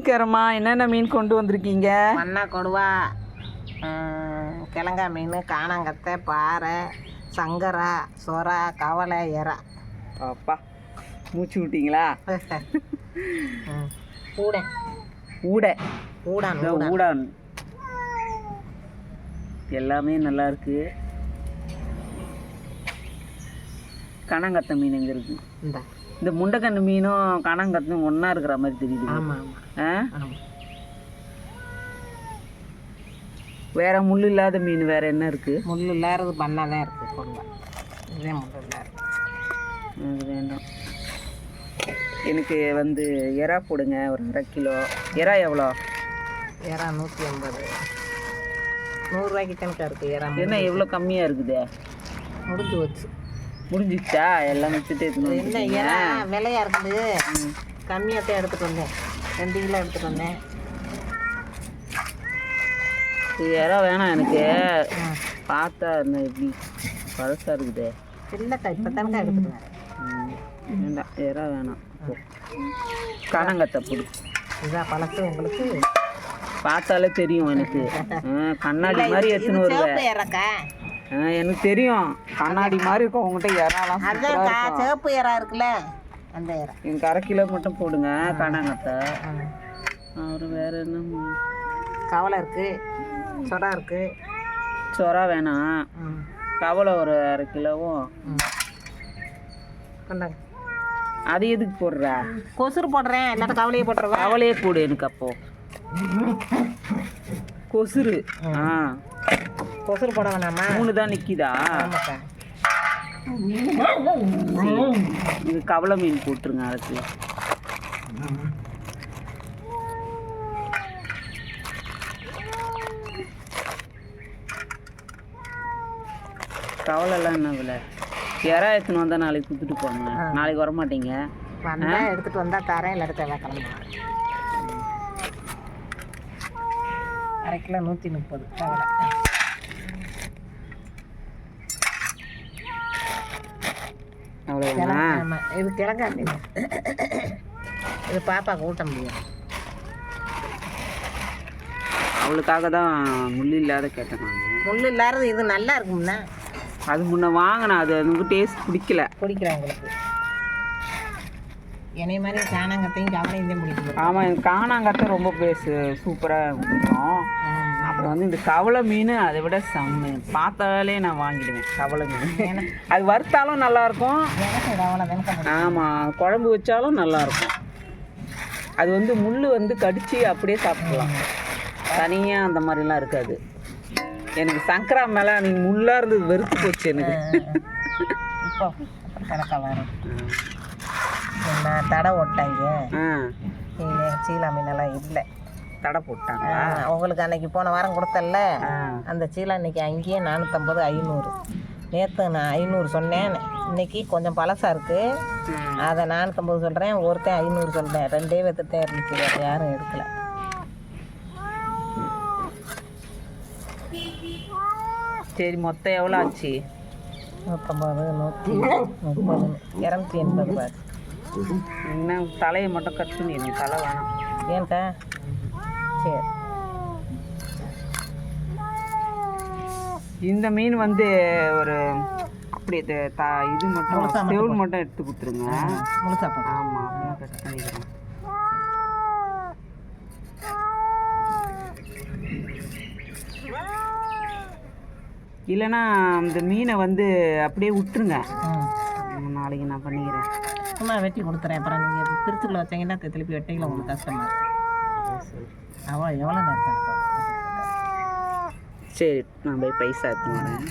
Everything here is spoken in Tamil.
நமஸ்காரம்மா. என்னென்ன மீன் கொண்டு வந்திருக்கீங்க? மண்ணா கொடுவா, கிழங்கா மீன், காணாங்கத்தை, பாறை, சங்கரா, சொரா, கவலை, எறா. அப்பா மூச்சு விட்டீங்களா? ஊடை ஊடை ஊடான் ஊடான் எல்லாமே நல்லா இருக்கு. கணங்கத்தை மீன் எங்க இருக்கு? இந்த முண்டைக்கண்ணு மீனும் கணங்கத்தும் ஒன்றா இருக்கிற மாதிரி தெரியுது. ஆமாம் ஆமாம். வேற முள் இல்லாத மீன் வேற என்ன இருக்கு? முள் இல்லாதது பண்ணா தான் இருக்கு. கொடுவா இதே முள் இல்லாது. அது வேண்டாம். எனக்கு வந்து எறா போடுங்க, ஒரு 1/2 கிலோ. எறா எவ்வளோ? எறா 180. 100 ரூபாய்க்கு கணக்காக இருக்குது எறா. என்ன எவ்வளோ கம்மியாக இருக்குதே? முடிஞ்சு வச்சு முடிஞ்சிச்சா? எல்லாம் வச்சுட்டு இல்லை, எறா விலையாக இருக்குது. கம்மியாக தான் எடுத்துகிட்டு வந்தேன். 2 கிலோ எடுத்துகிட்டு வந்தேன். எறா வேணாம் எனக்கு. பார்த்தா என்ன எப்படி பழசாக இருக்குதே? இல்லைக்கா, இப்போ தானக்கா எடுத்துகிட்டு வரேன். வேண்டாம், எறா வேணாம். கணங்கத்தை போடு. இதான் பழசு. உங்களுக்கு பார்த்தாலே தெரியும் எனக்கு. கண்ணாடி மாதிரி எடுத்துன்னு வருவேன். எறாக்கா எனக்கு தெரியும். கண்ணாடி மாதிரி இருக்கும் உங்கள்கிட்ட எறாலாம். அதான் சிவப்பு எறா இருக்குல்ல, அந்த எறா. எனக்கு 1/2 கிலோ மட்டும் போடுங்க கணங்கத்தை. அப்புறம் வேற என்ன? கவலை இருக்கு, சொரா இருக்கு. சொரா வேணாம். கவலை ஒரு 1/2 கிலோவும். கொண்டாங்க. அது எதுக்கு போடுற? கொசுறு போடுறேன், இல்லாட்ட கவலையே போட்டுருவேன். கவலையே போடு எனக்கு. அப்போ கொசுறு. கொசுறு போட வேணாமா? 3 தான் நிற்கிதா? ஆமாக்கா. இது கவலை மீன் போட்டுருங்க 1/2 கிலோ. கவலைலாம் என்ன விலை? எறா எடுத்துன்னு வந்தால் நாளைக்கு கொடுத்துட்டு போங்க. நாளைக்கு வர மாட்டீங்க. வந்தால் எடுத்துகிட்டு வந்தால் தரேன், இல்லாட்ட கிளம்பலாம். 1/2 கிலோ 130 கவலை. அவ்வளோதானா? ஆமாம், இது கிழங்கா மீன். இது பாப்பாவுக்கு ஊட்ட முடியும். அவளுக்காக தான் முள் இல்லாத கேட்டேன் நான். முள் இல்லாதது இது நல்லா இருக்கும்ண்ணா. அது முன்ன வாங்கினேன். அது எனக்கு டேஸ்ட் பிடிக்கிறேன் உங்களுக்கு. என்னைய மாதிரி காணாங்கத்தையும் கவலையும் தான் பிடிக்கும். ஆமாம், எனக்கு காணாங்கத்தை ரொம்ப சூப்பராக பிடிக்கும். அப்புறம் வந்து இந்த கவலை மீன் அதை விட செம்ம. பார்த்தாலே நான் வாங்கிடுவேன் கவலை மீன். அது வறுத்தாலும் நல்லாயிருக்கும். ஆமாம், குழம்பு வச்சாலும் நல்லாயிருக்கும். அது வந்து முள் வந்து கடித்து அப்படியே சாப்பிடலாம். தனியாக அந்த மாதிரிலாம் இருக்காது. எனக்கு சங்கரா மேலே நீங்கள் முள்ளாக இருந்தது வெறுத்து போச்சு எனக்கு. இப்போ கணக்காக வரும். என்ன தடை ஓட்டாங்க? சீலா மீனெல்லாம் இல்லை, தடை போட்டாங்க. உங்களுக்கு அன்னைக்கு போன வாரம் கொடுத்தல அந்த சீலா. இன்னைக்கு அங்கேயே 450, 500. நேற்று நான் 500 சொன்னேன். இன்னைக்கு கொஞ்சம் பழசாக இருக்குது, அதை 450 சொல்கிறேன். ஒருத்தன் 500 சொல்கிறேன். 2 பேர்த்துட்டே இருந்துச்சு, யாரும் எடுக்கலை. சரி, மொத்தம் எவ்வளோ ஆச்சு? 150, 130, 280 ரூபாய். என்ன தலையை மட்டும் கட் பண்ணிடுங்க, தலை வேணாம். ஏன்க்கா? சரி. இந்த மீன் வந்து ஒரு அப்படி இது மட்டும் செவுள் மட்டும் எடுத்து கொடுத்துருங்க. முழுசா? ஆமாம், கட் பண்ணிக்கிறேன். இல்லைன்னா இந்த மீனை வந்து அப்படியே விட்டுருங்க. நாளைக்கு நான் பண்ணிக்கிறேன். சும்மா வெட்டி கொடுத்துறேன். அப்புறம் நீங்கள் பிரிச்சுக்குள்ள வச்சிங்கன்னா திருப்பி வெட்டிக்கல உங்களுக்கு கஷ்டமாக இருக்கும். அவ்வளோ எவ்வளோ நேரம்? சரி, நான் போய் பைசா எடுத்துன்னு வரேன்.